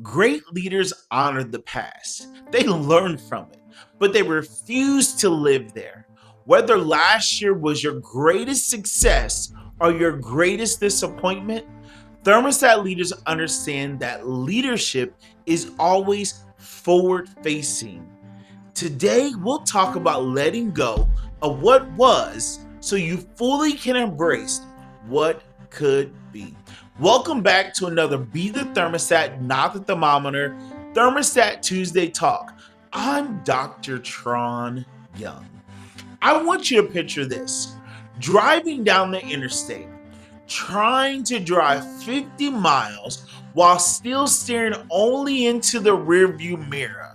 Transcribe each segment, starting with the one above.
Great leaders honor the past. They learn from it, but they refuse to live there. Whether last year was your greatest success or your greatest disappointment, thermostat leaders understand that leadership is always forward facing. Today, we'll talk about letting go of what was so you fully can embrace what could be. Welcome back to another Be the Thermostat, Not the Thermometer Thermostat Tuesday Talk. I'm Dr. Tron Young. I want you to picture this: driving down the interstate, trying to drive 50 miles while still staring only into the rearview mirror.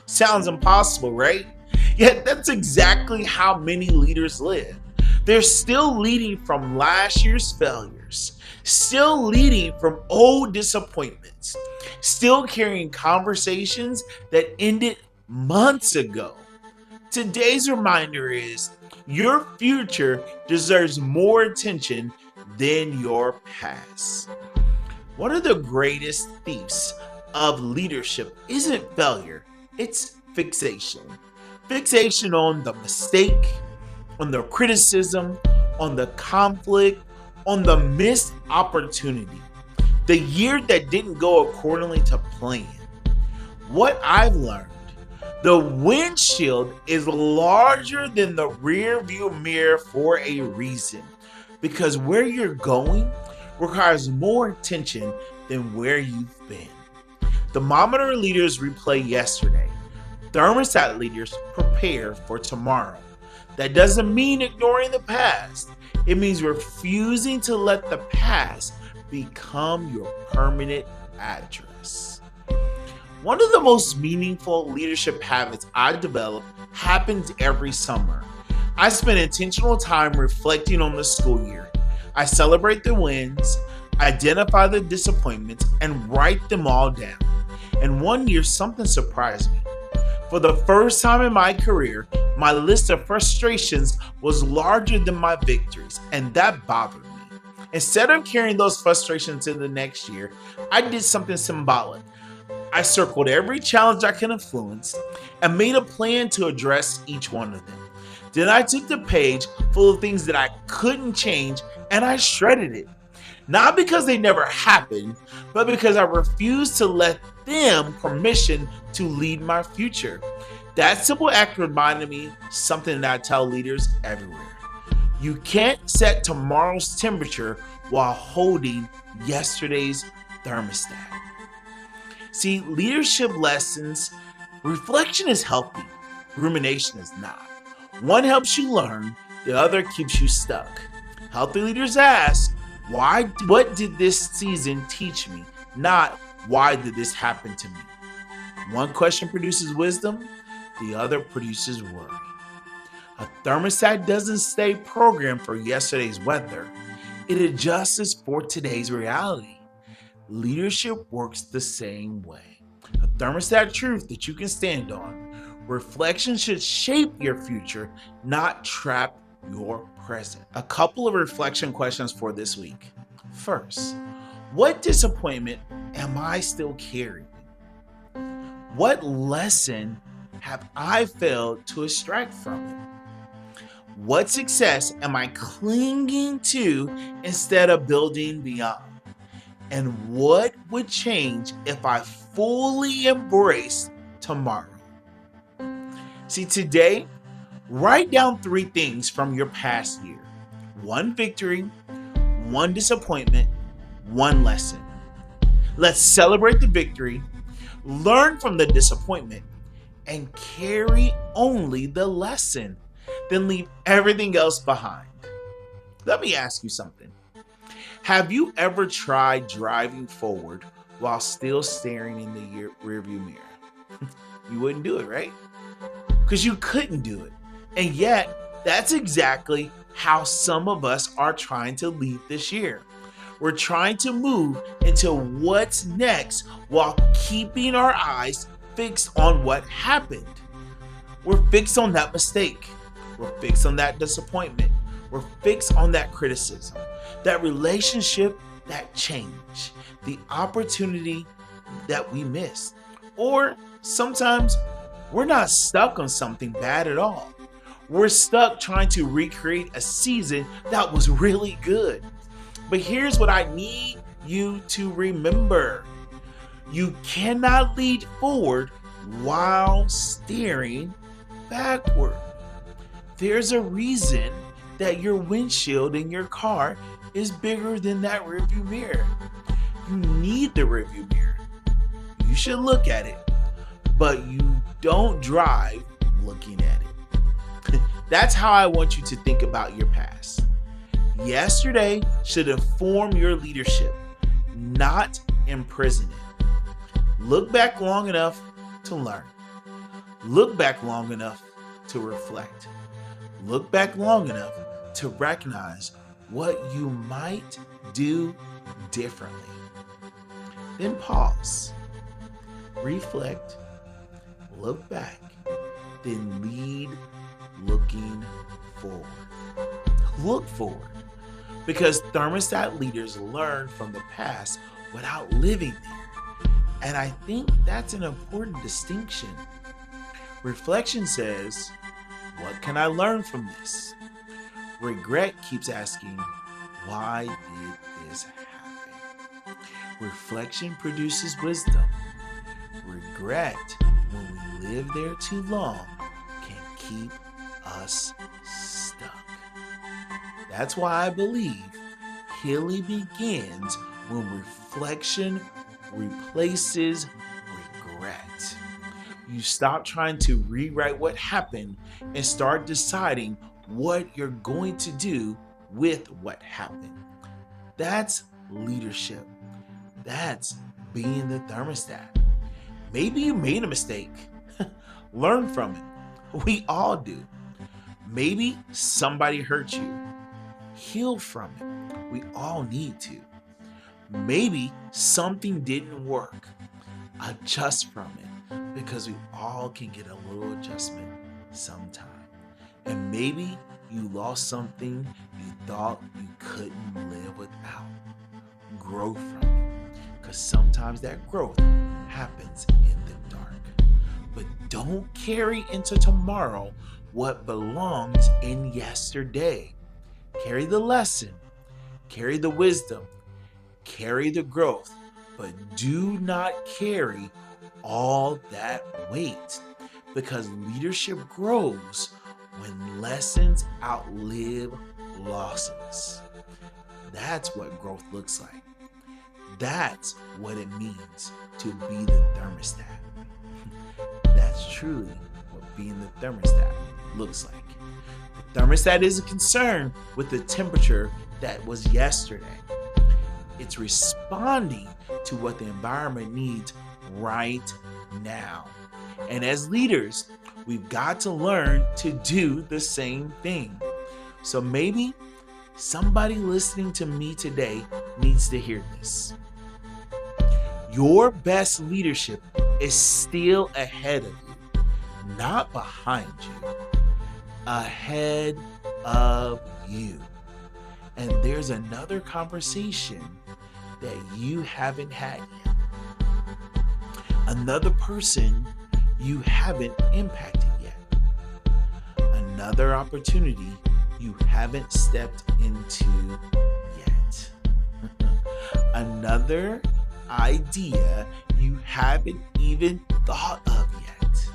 Sounds impossible, right? Yet that's exactly how many leaders live. They're still leading from last year's failures, still leading from old disappointments, still carrying conversations that ended months ago. Today's reminder is your future deserves more attention than your past. One of the greatest thieves of leadership isn't failure, it's fixation. Fixation on the mistake, on the criticism, on the conflict, on the missed opportunity. The year that didn't go accordingly to plan. What I've learned: the windshield is larger than the rear view mirror for a reason, because where you're going requires more attention than where you've been. Thermometer leaders replay yesterday. Thermostat leaders prepare for tomorrow. That doesn't mean ignoring the past. It means refusing to let the past become your permanent address. One of the most meaningful leadership habits I develop happens every summer. I spend intentional time reflecting on the school year. I celebrate the wins, identify the disappointments, and write them all down. And one year, something surprised me. For the first time in my career, my list of frustrations was larger than my victories, and that bothered me. Instead of carrying those frustrations into the next year, I did something symbolic. I circled every challenge I can influence and made a plan to address each one of them. Then I took the page full of things that I couldn't change and I shredded it. Not because they never happened, but because I refused to let them permission to lead my future. That simple act reminded me something that I tell leaders everywhere. You can't set tomorrow's temperature while holding yesterday's thermostat. See, leadership lessons, reflection is healthy, rumination is not. One helps you learn, the other keeps you stuck. Healthy leaders ask, what did this season teach me? Not, why did this happen to me? One question produces wisdom, the other produces worry. A thermostat doesn't stay programmed for yesterday's weather. It adjusts for today's reality. Leadership works the same way. A thermostat truth that you can stand on. Reflection should shape your future, not trap your present. A couple of reflection questions for this week. First, what disappointment am I still carrying? What lesson have I failed to extract from it? What success am I clinging to instead of building beyond? And what would change if I fully embraced tomorrow? See, today, write down 3 things from your past year: one victory, one disappointment, one lesson. Let's celebrate the victory, learn from the disappointment, and carry only the lesson. Then leave everything else behind. Let me ask you something. Have you ever tried driving forward while still staring in the rearview mirror? You wouldn't do it, right? Because you couldn't do it. And yet, that's exactly how some of us are trying to lead this year. We're trying to move into what's next while keeping our eyes fixed on what happened. We're fixed on that mistake. We're fixed on that disappointment. We're fixed on that criticism, that relationship, that change, the opportunity that we missed. Or sometimes we're not stuck on something bad at all. We're stuck trying to recreate a season that was really good. But here's what I need you to remember: you cannot lead forward while staring backward. There's a reason that your windshield in your car is bigger than that rearview mirror. You need the rearview mirror. You should look at it, but you don't drive looking at it. That's how I want you to think about your past. Yesterday should inform your leadership, not imprison it. Look back long enough to learn. Look back long enough to reflect. Look back long enough to recognize what you might do differently. Then pause, reflect, look back, then lead looking forward. Look forward, because thermostat leaders learn from the past without living there. And I think that's an important distinction. Reflection says, what can I learn from this? Regret keeps asking, why did this happen? Reflection produces wisdom. Regret, when we live there too long, can keep us stuck. That's why I believe healing begins when reflection replaces regret. You stop trying to rewrite what happened and start deciding what you're going to do with what happened. That's leadership. That's being the thermostat. Maybe you made a mistake. Learn from it. We all do. Maybe somebody hurt you. Heal from it. We all need to. Maybe something didn't work. Adjust from it, because we all can get a little adjustment sometime. And maybe you lost something you thought you couldn't live without. Grow from it, because sometimes that growth happens in the dark. But don't carry into tomorrow what belongs in yesterday. Carry the lesson, carry the wisdom, carry the growth, but do not carry all that weight, because leadership grows when lessons outlive losses. That's what growth looks like. That's what it means to be the thermostat. That's truly what being the thermostat looks like. The thermostat isn't concerned with the temperature that was yesterday. It's responding to what the environment needs right now. And as leaders, we've got to learn to do the same thing. So maybe somebody listening to me today needs to hear this. Your best leadership is still ahead of you, not behind you. Ahead of you. And there's another conversation that you haven't had yet. Another person you haven't impacted yet. Another opportunity you haven't stepped into yet. Another idea you haven't even thought of yet.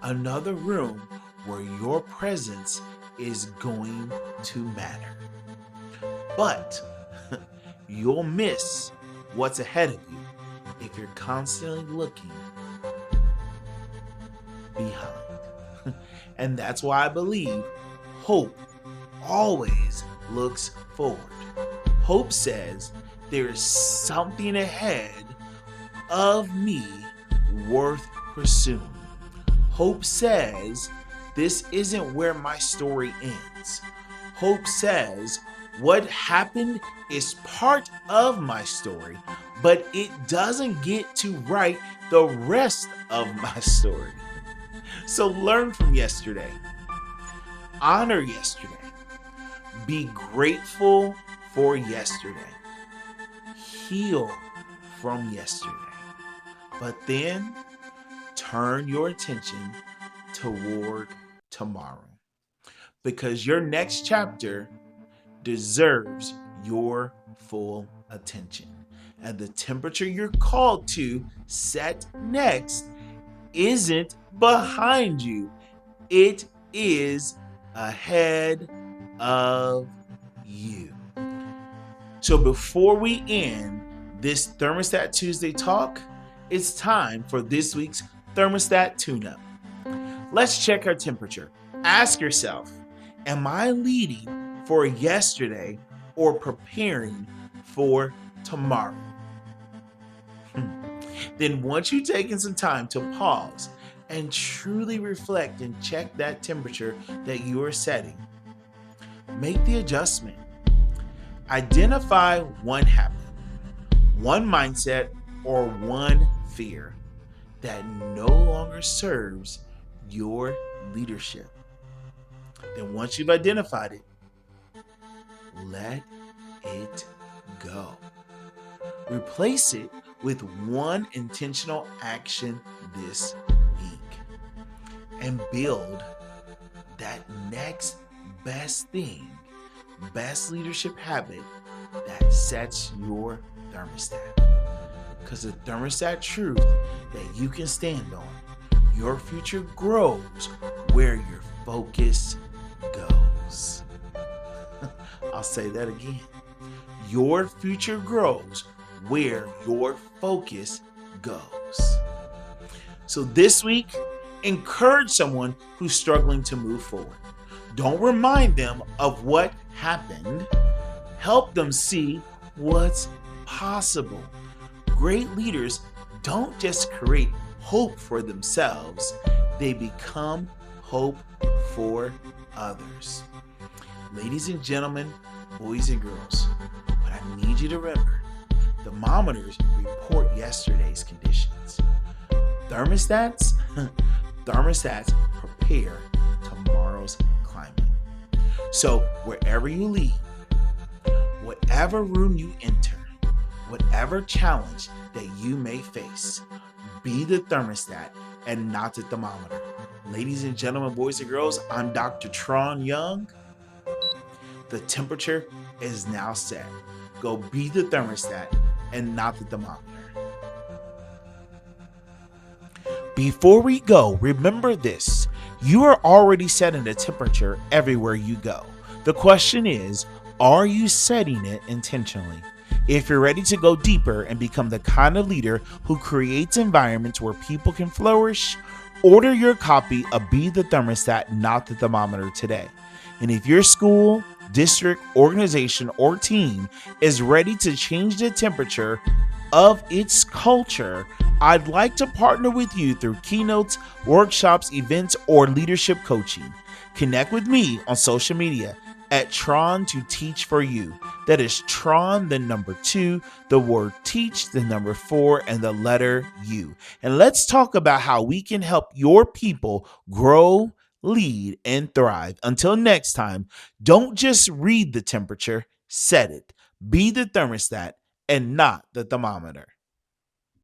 Another room where your presence is going to matter. But you'll miss what's ahead of you if you're constantly looking behind. And that's why I believe hope always looks forward. Hope says there is something ahead of me worth pursuing. Hope says this isn't where my story ends. Hope says what happened is part of my story, but it doesn't get to write the rest of my story. So learn from yesterday. Honor yesterday. Be grateful for yesterday. Heal from yesterday. But then turn your attention toward tomorrow, because your next chapter deserves your full attention. And the temperature you're called to set next isn't behind you, it is ahead of you. So before we end this Thermostat Tuesday talk, it's time for this week's Thermostat Tune-Up. Let's check our temperature. Ask yourself, am I leading for yesterday or preparing for tomorrow? Then once you've taken some time to pause and truly reflect and check that temperature that you are setting, make the adjustment. Identify one habit, one mindset, or one fear that no longer serves your leadership. Then once you've identified it, let it go. Replace it with one intentional action this week and build that next best thing, best leadership habit that sets your thermostat. Because the thermostat truth that you can stand on, your future grows where your focus goes. I'll say that again. Your future grows where your focus goes. So this week, encourage someone who's struggling to move forward. Don't remind them of what happened. Help them see what's possible. Great leaders don't just create hope for themselves, they become hope for others. Ladies and gentlemen, boys and girls, what I need you to remember, thermometers report yesterday's conditions. Thermostats prepare tomorrow's climate. So wherever you leave, whatever room you enter, whatever challenge that you may face, be the thermostat and not the thermometer. Ladies and gentlemen, boys and girls, I'm Dr. Tron Young. The temperature is now set. Go be the thermostat and not the thermometer. Before we go, remember this. You are already setting a temperature everywhere you go. The question is, are you setting it intentionally? If you're ready to go deeper and become the kind of leader who creates environments where people can flourish, order your copy of Be the Thermostat, Not the Thermometer today. And if your school, district, organization, or team is ready to change the temperature of its culture, I'd like to partner with you through keynotes, workshops, events, or leadership coaching. Connect with me on social media at Tron to Teach for You. That is Tron, the number 2, the word teach, the number 4, and the letter U. And let's talk about how we can help your people grow, lead, and thrive. Until next time, don't just read the temperature, set it. Be the thermostat and not the thermometer.